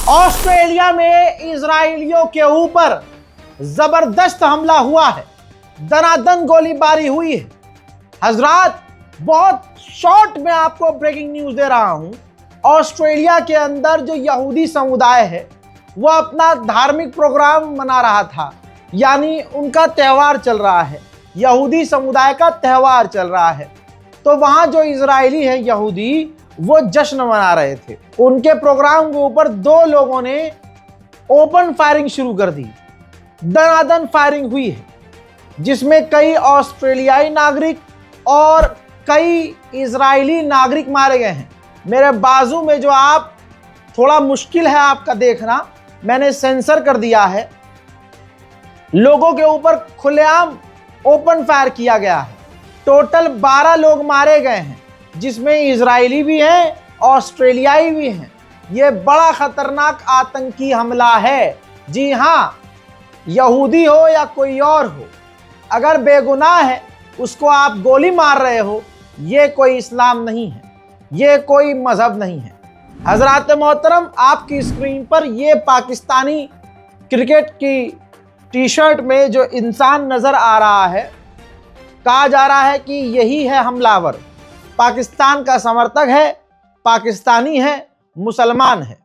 Australia में इजरायलियों के ऊपर जबरदस्त हमला हुआ है, दनादन गोलीबारी हुई है। हजरात, बहुत शॉर्ट में आपको ब्रेकिंग न्यूज दे रहा हूं। ऑस्ट्रेलिया के अंदर जो यहूदी समुदाय है वो अपना धार्मिक प्रोग्राम मना रहा था, यानी उनका त्यौहार चल रहा है, यहूदी समुदाय का त्यौहार चल रहा है। तो वहां जो इजरायली है यहूदी, वो जश्न मना रहे थे। उनके प्रोग्राम के ऊपर दो लोगों ने ओपन फायरिंग शुरू कर दी। दनादन फायरिंग हुई है, जिसमें कई ऑस्ट्रेलियाई नागरिक और कई इजरायली नागरिक मारे गए हैं। मेरे बाजू में जो आप थोड़ा मुश्किल है आपका देखना, मैंने सेंसर कर दिया है। लोगों के ऊपर खुलेआम ओपन फायर किया गया है। टोटल 12 लोग मारे गए हैं, जिसमें इजरायली भी हैं, ऑस्ट्रेलियाई भी हैं। यह बड़ा खतरनाक आतंकी हमला है। जी हाँ, यहूदी हो या कोई और हो, अगर बेगुनाह है उसको आप गोली मार रहे हो, ये कोई इस्लाम नहीं है, ये कोई मजहब नहीं है। हजरात मोहतरम, आपकी स्क्रीन पर ये पाकिस्तानी क्रिकेट की टी शर्ट में जो इंसान नजर आ रहा है, कहा जा रहा है कि यही है हमलावर। पाकिस्तान का समर्थक है, पाकिस्तानी है, मुसलमान है।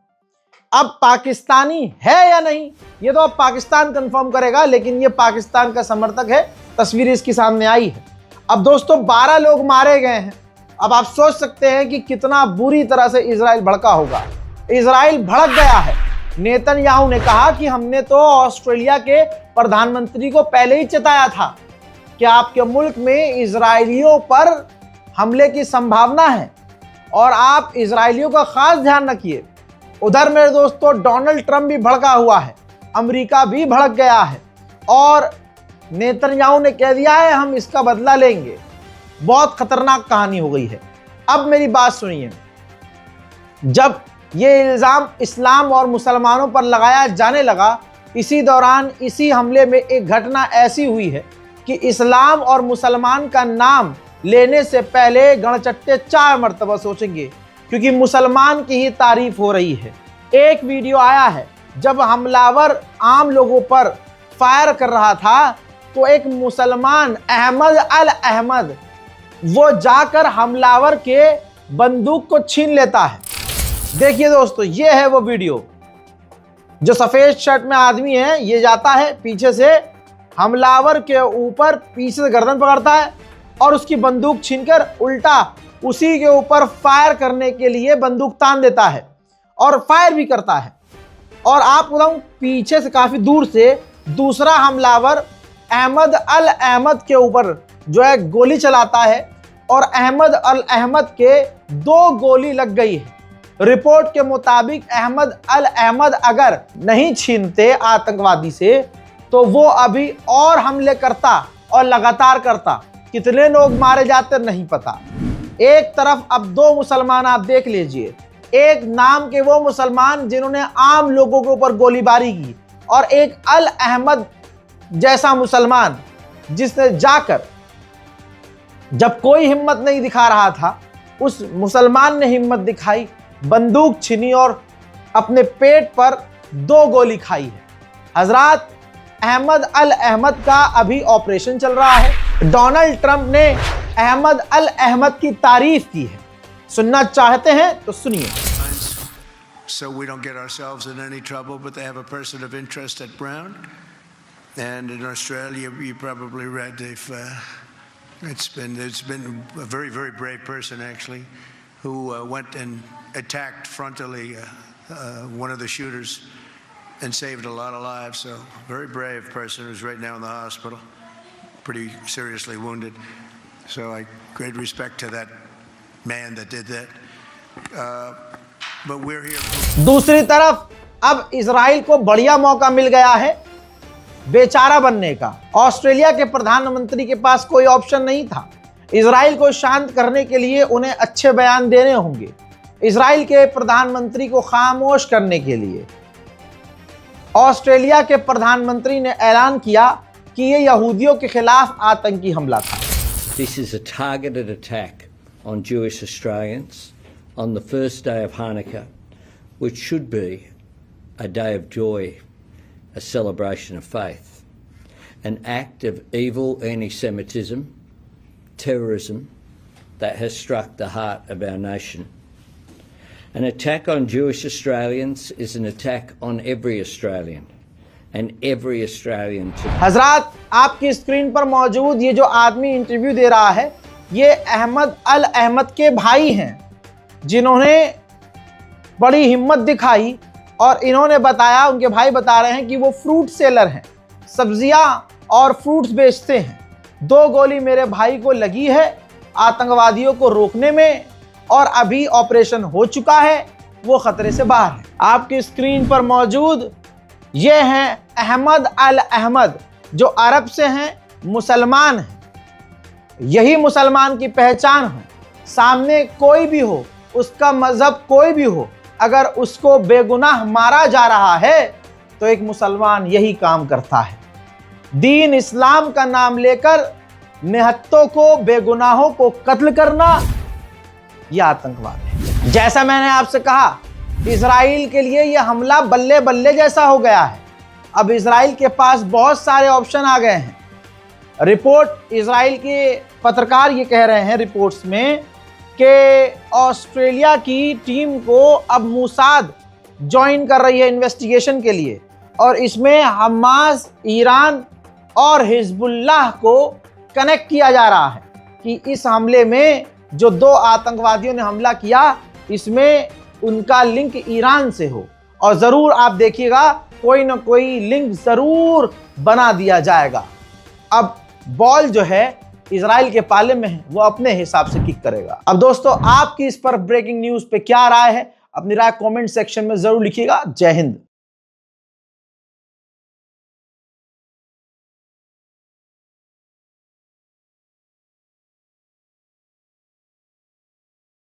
अब पाकिस्तानी है या नहीं ये तो अब पाकिस्तान कंफर्म करेगा, लेकिन ये पाकिस्तान का समर्थक है। तस्वीर इसकी सामने आई है। अब दोस्तों, 12 लोग मारे गए हैं। अब आप सोच सकते हैं कि कितना बुरी तरह से इजराइल भड़का होगा। इजराइल भड़क गया है। नेतन्याहू ने कहा कि हमने तो ऑस्ट्रेलिया के प्रधानमंत्री को पहले ही चेताया था कि आपके मुल्क में इजरायलियों पर हमले की संभावना है और आप इजरायलियों का खास ध्यान रखिए। उधर मेरे दोस्तों, डोनाल्ड ट्रंप भी भड़का हुआ है, अमेरिका भी भड़क गया है और नेतन्याहू ने कह दिया है हम इसका बदला लेंगे। बहुत खतरनाक कहानी हो गई है। अब मेरी बात सुनिए, जब ये इल्ज़ाम इस्लाम और मुसलमानों पर लगाया जाने लगा, इसी दौरान इसी हमले में एक घटना ऐसी हुई है कि इस्लाम और मुसलमान का नाम लेने से पहले गणचट्टे 4 मरतबा सोचेंगे, क्योंकि मुसलमान की ही तारीफ हो रही है। एक वीडियो आया है जब हमलावर आम लोगों पर फायर कर रहा था, तो एक मुसलमान अहमद अल अहमद वो जाकर हमलावर के बंदूक को छीन लेता है। देखिए दोस्तों, ये है वो वीडियो। जो सफेद शर्ट में आदमी है, ये जाता है पीछे से हमलावर के ऊपर, पीछे से गर्दन पकड़ता है और उसकी बंदूक छीनकर उल्टा उसी के ऊपर फायर करने के लिए बंदूक तान देता है और फायर भी करता है। और आप बताऊं, पीछे से काफी दूर से दूसरा हमलावर अहमद अल अहमद के ऊपर जो है गोली चलाता है और अहमद अल अहमद के 2 गोली लग गई है। रिपोर्ट के मुताबिक अहमद अल अहमद अगर नहीं छीनते आतंकवादी से, तो वो अभी और हमले करता और लगातार करता। कितने लोग मारे जाते नहीं पता। एक तरफ अब 2 मुसलमान आप देख लीजिए, एक नाम के वो मुसलमान जिन्होंने आम लोगों के ऊपर गोलीबारी की, और एक अल अहमद जैसा मुसलमान जिसने जाकर, जब कोई हिम्मत नहीं दिखा रहा था, उस मुसलमान ने हिम्मत दिखाई, बंदूक छीनी और अपने पेट पर 2 गोली खाई है। हजरात, अहमद अल अहमद का अभी ऑपरेशन चल रहा है। डोनाल्ड ट्रंप ने अहमद अल अहमद की तारीफ की है। सुनना चाहते हैं तो सुनिए। So we don't get ourselves in any trouble, but they have a person of interest at Brown. And in Australia, you probably read it's been a very, very brave person actually, who went and attacked frontally one of the shooters and saved a lot of lives. So very brave person who's right now in the hospital, pretty seriously wounded. So I great respect to that man that did that. But we're here. दूसरी तरफ अब Israel को बढ़िया मौका मिल गया है बेचारा बनने का। ऑस्ट्रेलिया के प्रधानमंत्री के पास कोई ऑप्शन नहीं था। इजराइल को शांत करने के लिए उन्हें अच्छे बयान देने होंगे। इजराइल के प्रधानमंत्री को खामोश करने के लिए ऑस्ट्रेलिया के प्रधानमंत्री ने ऐलान किया कि ये यहूदियों के खिलाफ आतंकी हमला था। This is a targeted attack on Jewish Australians on the first day of Hanukkah, which should be a day of joy, a celebration of faith. An act of evil anti-Semitism, terrorism that has struck the heart of our nation. An attack on Jewish Australians is an attack on every Australian, and every Australian to... हजरात, आपकी screen पर मौजूद ये जो आदमी interview दे रहा है, ये अहमद अल अहमद के भाई हैं, जिन्होंने बड़ी हिम्मत दिखाई और इन्होंने बताया, उनके भाई बता रहे हैं कि वो फ्रूट सेलर हैं, सब्जियां और फ्रूट्स बेचते हैं। 2 गोली मेरे भाई को लगी है आतंकवादियों को रोकने में, और अभी ऑपरेशन हो चुका है, वो खतरे से बाहर है। आपकी स्क्रीन पर मौजूद ये हैं अहमद अल अहमद, जो अरब से हैं, मुसलमान हैं। यही मुसलमान की पहचान है। सामने कोई भी हो, उसका मजहब कोई भी हो, अगर उसको बेगुनाह मारा जा रहा है तो एक मुसलमान यही काम करता है। दीन इस्लाम का नाम लेकर निहत्तों को, बेगुनाहों को कत्ल करना, यह आतंकवाद है। जैसा मैंने आपसे कहा, इजराइल के लिए यह हमला बल्ले बल्ले जैसा हो गया है। अब इजराइल के पास बहुत सारे ऑप्शन आ गए हैं। रिपोर्ट, इजराइल के पत्रकार ये कह रहे हैं रिपोर्ट्स में कि ऑस्ट्रेलिया की टीम को अब मोसाद ज्वाइन कर रही है इन्वेस्टिगेशन के लिए, और इसमें हमास, ईरान और हिजबुल्लाह को कनेक्ट किया जा रहा है कि इस हमले में जो 2 आतंकवादियों ने हमला किया, इसमें उनका लिंक ईरान से हो। और ज़रूर आप देखिएगा, कोई ना कोई लिंक ज़रूर बना दिया जाएगा। अब बॉल जो है इजराइल के पाले में है, वो अपने हिसाब से किक करेगा। अब दोस्तों, आपकी इस पर ब्रेकिंग न्यूज़ पे क्या राय है? अपनी राय कमेंट सेक्शन में ज़रूर लिखिएगा। जय हिंद।